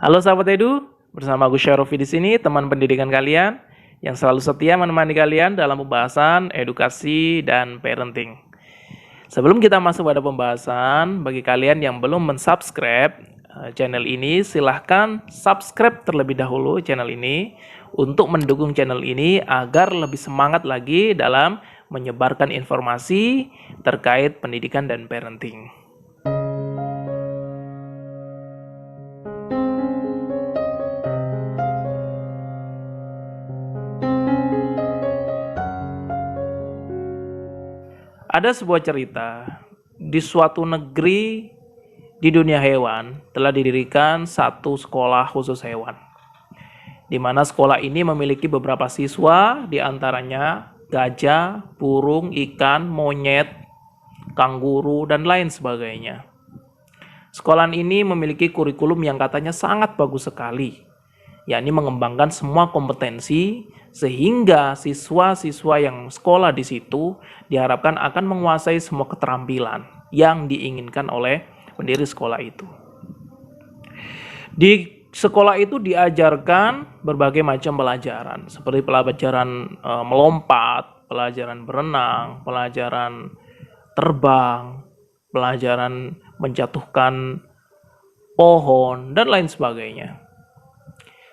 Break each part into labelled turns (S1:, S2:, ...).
S1: Halo sahabat Edu, bersama Gus Syarofi di sini, teman pendidikan kalian yang selalu setia menemani kalian dalam pembahasan edukasi dan parenting. Sebelum kita masuk pada pembahasan, bagi kalian yang belum mensubscribe channel ini, silahkan subscribe terlebih dahulu channel ini untuk mendukung channel ini agar lebih semangat lagi dalam menyebarkan informasi terkait pendidikan dan parenting. Ada sebuah cerita, di suatu negeri di dunia hewan telah didirikan satu sekolah khusus hewan, di mana sekolah ini memiliki beberapa siswa, di antaranya gajah, burung, ikan, monyet, kanguru, dan lain sebagainya. Sekolah ini memiliki kurikulum yang katanya sangat bagus sekali, yakni mengembangkan semua kompetensi sehingga siswa-siswa yang sekolah di situ diharapkan akan menguasai semua keterampilan yang diinginkan oleh pendiri sekolah itu. Di sekolah itu diajarkan berbagai macam pelajaran, seperti pelajaran melompat, pelajaran berenang, pelajaran terbang, pelajaran menjatuhkan pohon, dan lain sebagainya.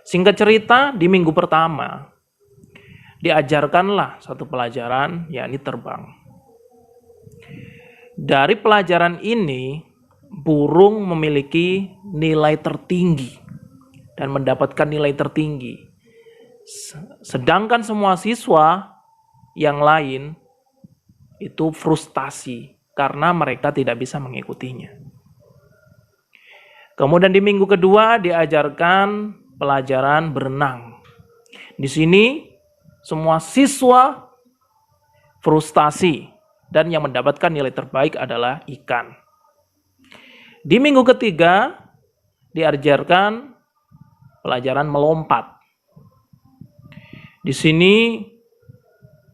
S1: Singkat cerita, di minggu pertama diajarkanlah satu pelajaran, yakni terbang. Dari pelajaran ini, burung memiliki nilai tertinggi dan mendapatkan nilai tertinggi. Sedangkan semua siswa yang lain itu frustasi karena mereka tidak bisa mengikutinya. Kemudian di minggu kedua diajarkan pelajaran berenang. Di sini semua siswa frustasi dan yang mendapatkan nilai terbaik adalah ikan. Di minggu ketiga diajarkan pelajaran melompat. Di sini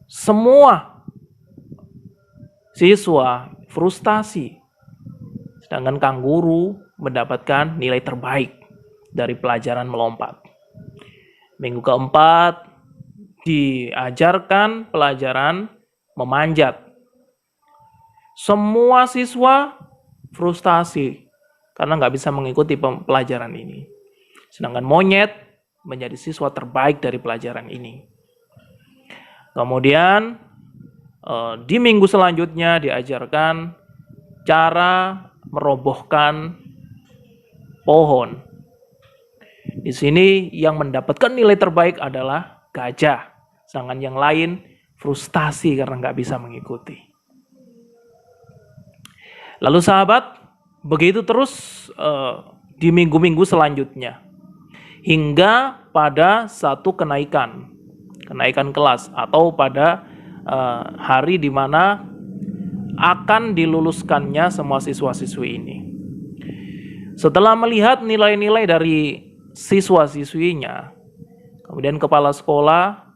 S1: semua siswa frustasi, sedangkan kanguru mendapatkan nilai terbaik dari pelajaran melompat. Minggu keempat diajarkan pelajaran memanjat. Semua siswa frustasi karena nggak bisa mengikuti pelajaran ini. Sedangkan monyet menjadi siswa terbaik dari pelajaran ini. Kemudian di minggu selanjutnya diajarkan cara merobohkan pohon. Di sini yang mendapatkan nilai terbaik adalah gajah. Sedangkan yang lain frustasi karena nggak bisa mengikuti. Lalu sahabat, begitu terus di minggu-minggu selanjutnya. Hingga pada satu kenaikan kelas atau pada hari di mana akan diluluskannya semua siswa-siswi ini. Setelah melihat nilai-nilai dari siswa-siswinya, kemudian kepala sekolah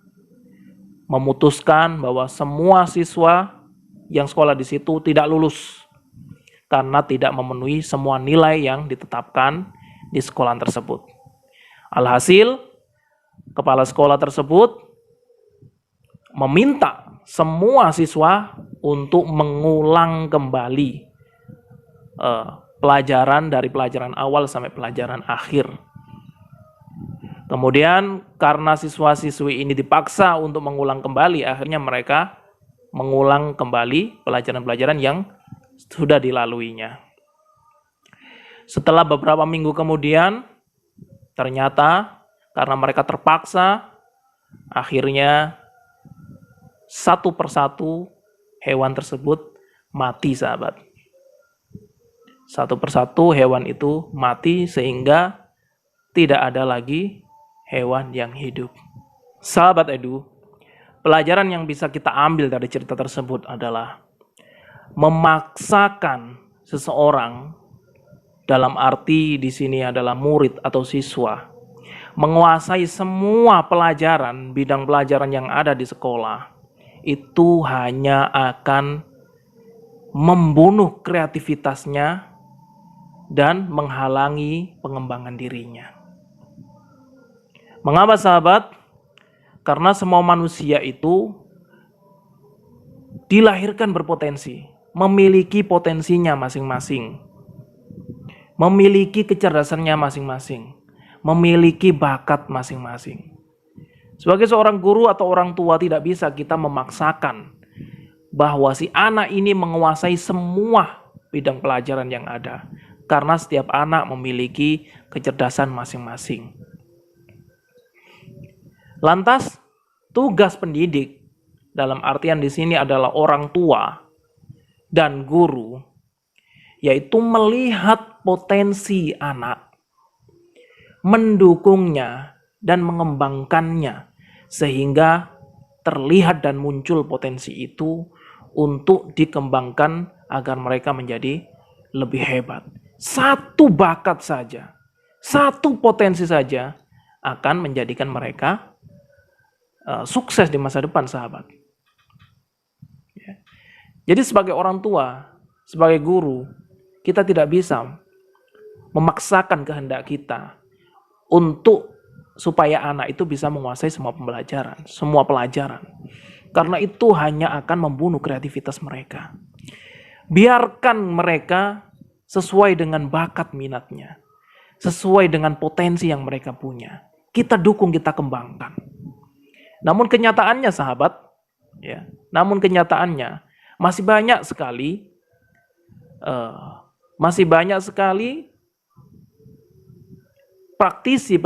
S1: memutuskan bahwa semua siswa yang sekolah di situ tidak lulus karena tidak memenuhi semua nilai yang ditetapkan di sekolah tersebut. Alhasil, kepala sekolah tersebut meminta semua siswa untuk mengulang kembali pelajaran dari pelajaran awal sampai pelajaran akhir. Kemudian karena siswa-siswi ini dipaksa untuk mengulang kembali, akhirnya mereka mengulang kembali pelajaran-pelajaran yang sudah dilaluinya. Setelah beberapa minggu kemudian, ternyata karena mereka terpaksa, akhirnya satu persatu hewan tersebut mati, sahabat. Satu persatu hewan itu mati sehingga tidak ada lagi hewan yang hidup. Sahabat Edu, pelajaran yang bisa kita ambil dari cerita tersebut adalah memaksakan seseorang, dalam arti di sini adalah murid atau siswa, menguasai semua pelajaran, bidang pelajaran yang ada di sekolah, itu hanya akan membunuh kreativitasnya dan menghalangi pengembangan dirinya. Mengapa sahabat? Karena semua manusia itu dilahirkan berpotensi, memiliki potensinya masing-masing, memiliki kecerdasannya masing-masing, memiliki bakat masing-masing. Sebagai seorang guru atau orang tua tidak bisa kita memaksakan bahwa si anak ini menguasai semua bidang pelajaran yang ada, karena setiap anak memiliki kecerdasan masing-masing. Lantas, tugas pendidik dalam artian di sini adalah orang tua dan guru, yaitu melihat potensi anak, mendukungnya dan mengembangkannya sehingga terlihat dan muncul potensi itu untuk dikembangkan agar mereka menjadi lebih hebat. Satu bakat saja, satu potensi saja akan menjadikan mereka sukses di masa depan, sahabat. Ya. Jadi sebagai orang tua, sebagai guru, kita tidak bisa memaksakan kehendak kita untuk supaya anak itu bisa menguasai semua pelajaran. Karena itu hanya akan membunuh kreativitas mereka. Biarkan mereka sesuai dengan bakat minatnya, sesuai dengan potensi yang mereka punya. Kita dukung, kita kembangkan. Namun kenyataannya sahabat, ya, masih banyak sekali praktisi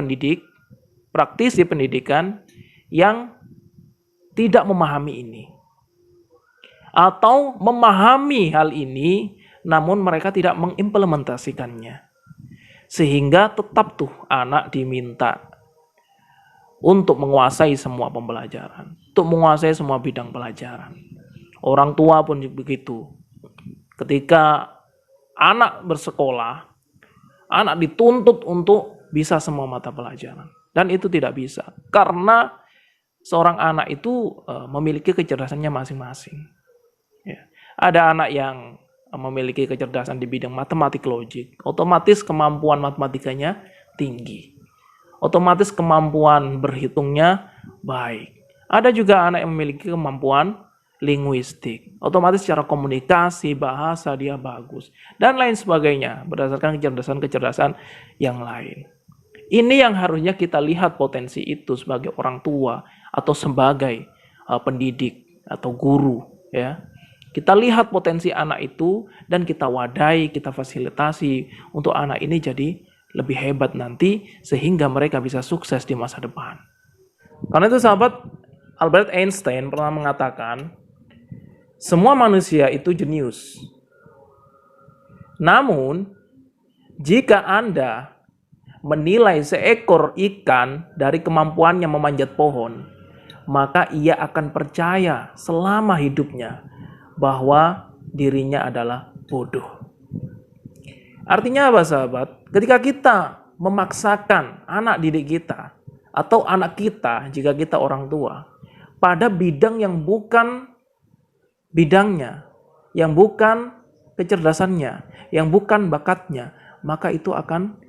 S1: pendidikan yang tidak memahami ini, atau memahami hal ini namun mereka tidak mengimplementasikannya, sehingga tetap tuh anak diminta untuk menguasai semua pembelajaran, untuk menguasai semua bidang pelajaran. Orang tua pun begitu. Ketika anak bersekolah, anak dituntut untuk bisa semua mata pelajaran. Dan itu tidak bisa. Karena seorang anak itu memiliki kecerdasannya masing-masing. Ya. Ada anak yang memiliki kecerdasan di bidang matematik logik. Otomatis kemampuan matematikanya tinggi. Otomatis kemampuan berhitungnya baik. Ada juga anak yang memiliki kemampuan linguistik. Otomatis secara komunikasi, bahasa dia bagus. Dan lain sebagainya berdasarkan kecerdasan-kecerdasan yang lain. Ini yang harusnya kita lihat potensi itu sebagai orang tua atau sebagai pendidik atau guru, ya. Kita lihat potensi anak itu dan kita wadai, kita fasilitasi untuk anak ini jadi lebih hebat nanti sehingga mereka bisa sukses di masa depan. Karena itu sahabat, Albert Einstein pernah mengatakan, semua manusia itu jenius. Namun, jika Anda menilai seekor ikan dari kemampuannya memanjat pohon, maka ia akan percaya selama hidupnya bahwa dirinya adalah bodoh. Artinya apa sahabat? Ketika kita memaksakan anak didik kita atau anak kita, jika kita orang tua, pada bidang yang bukan bidangnya, yang bukan kecerdasannya, yang bukan bakatnya, maka itu akan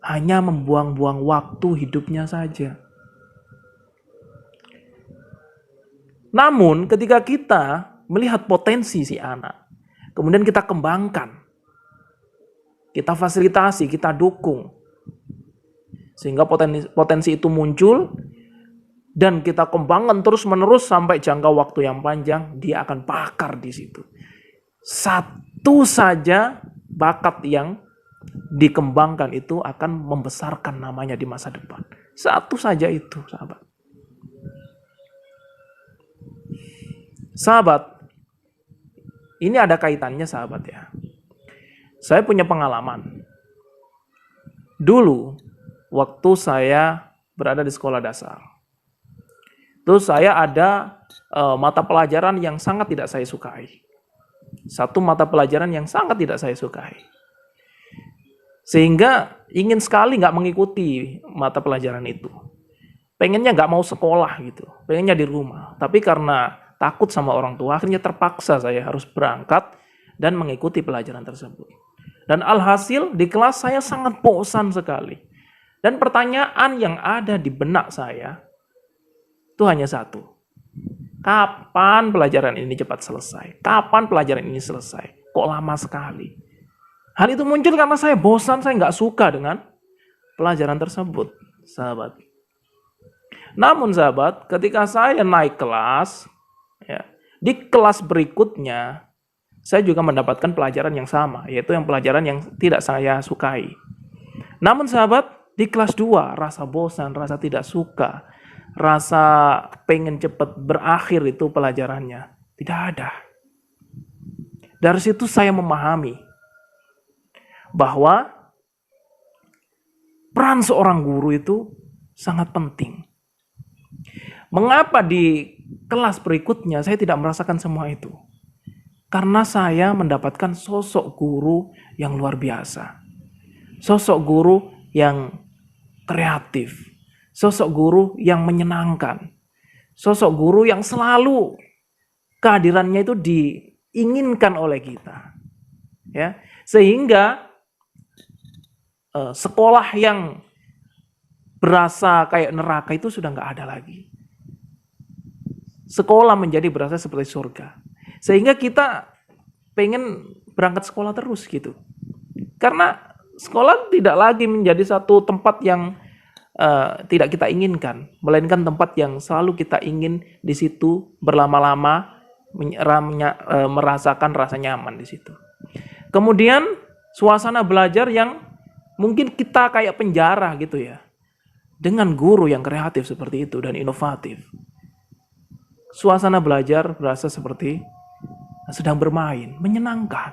S1: hanya membuang-buang waktu hidupnya saja. Namun ketika kita melihat potensi si anak, kemudian kita kembangkan, kita fasilitasi, kita dukung, sehingga potensi itu muncul, dan kita kembangkan terus-menerus sampai jangka waktu yang panjang, dia akan pakar di situ. Satu saja bakat yang dikembangkan itu akan membesarkan namanya di masa depan. Satu saja itu, sahabat. Sahabat, ini ada kaitannya sahabat ya. Saya punya pengalaman. Dulu, waktu saya berada di sekolah dasar, terus saya ada mata pelajaran yang sangat tidak saya sukai. Satu mata pelajaran yang sangat tidak saya sukai. Sehingga ingin sekali nggak mengikuti mata pelajaran itu. Pengennya nggak mau sekolah gitu, pengennya di rumah. Tapi karena takut sama orang tua, akhirnya terpaksa saya harus berangkat dan mengikuti pelajaran tersebut. Dan alhasil di kelas saya sangat bosan sekali. Dan pertanyaan yang ada di benak saya itu hanya satu. Kapan pelajaran ini cepat selesai? Kapan pelajaran ini selesai? Kok lama sekali? Hal itu muncul karena saya bosan, saya nggak suka dengan pelajaran tersebut, sahabat. Namun sahabat, ketika saya naik kelas, ya, di kelas berikutnya, saya juga mendapatkan pelajaran yang sama, yaitu yang pelajaran yang tidak saya sukai. Namun sahabat, di kelas 2, rasa bosan, rasa tidak suka, rasa pengen cepat berakhir itu pelajarannya, tidak ada. Dari situ saya memahami bahwa peran seorang guru itu sangat penting. Mengapa di kelas berikutnya saya tidak merasakan semua itu? Karena saya mendapatkan sosok guru yang luar biasa. Sosok guru yang kreatif. Sosok guru yang menyenangkan. Sosok guru yang selalu kehadirannya itu diinginkan oleh kita. Ya, sehingga sekolah yang berasa kayak neraka itu sudah nggak ada lagi. Sekolah menjadi berasa seperti surga. Sehingga kita pengen berangkat sekolah terus gitu. Karena sekolah tidak lagi menjadi satu tempat yang tidak kita inginkan, melainkan tempat yang selalu kita ingin di situ berlama-lama merasakan rasa nyaman di situ. Kemudian suasana belajar yang mungkin kita kayak penjara gitu ya. Dengan guru yang kreatif seperti itu dan inovatif. Suasana belajar berasa seperti sedang bermain, menyenangkan.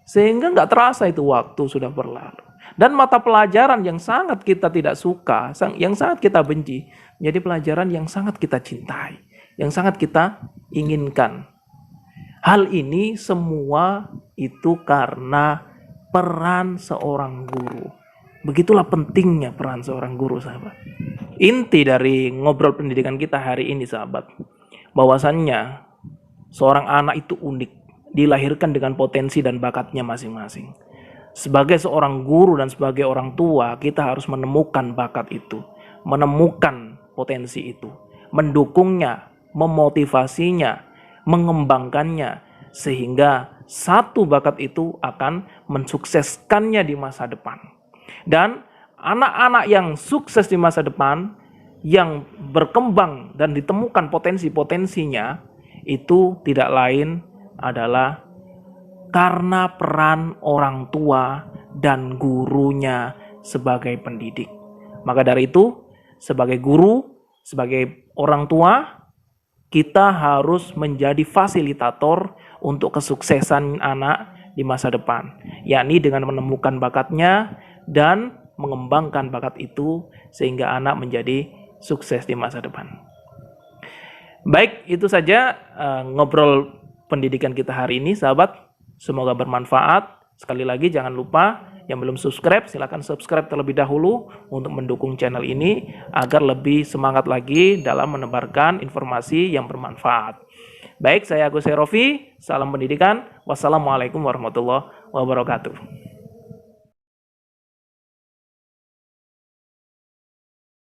S1: Sehingga nggak terasa itu waktu sudah berlalu. Dan mata pelajaran yang sangat kita tidak suka, yang sangat kita benci, menjadi pelajaran yang sangat kita cintai, yang sangat kita inginkan. Hal ini semua itu karena peran seorang guru. Begitulah pentingnya peran seorang guru, sahabat. Inti dari ngobrol pendidikan kita hari ini, sahabat, bahwasannya seorang anak itu unik, dilahirkan dengan potensi dan bakatnya masing-masing. Sebagai seorang guru dan sebagai orang tua, kita harus menemukan bakat itu, menemukan potensi itu, mendukungnya, memotivasinya, mengembangkannya, sehingga satu bakat itu akan mensukseskannya di masa depan. Dan anak-anak yang sukses di masa depan, yang berkembang dan ditemukan potensi-potensinya, itu tidak lain adalah karena peran orang tua dan gurunya sebagai pendidik. Maka dari itu, sebagai guru, sebagai orang tua, kita harus menjadi fasilitator untuk kesuksesan anak di masa depan, yakni dengan menemukan bakatnya dan mengembangkan bakat itu sehingga anak menjadi sukses di masa depan. Baik, itu saja ngobrol pendidikan kita hari ini, sahabat. Semoga bermanfaat. Sekali lagi jangan lupa yang belum subscribe, silakan subscribe terlebih dahulu untuk mendukung channel ini agar lebih semangat lagi dalam menebarkan informasi yang bermanfaat. Baik, saya Agus Herofi, salam pendidikan. Wassalamualaikum warahmatullahi wabarakatuh.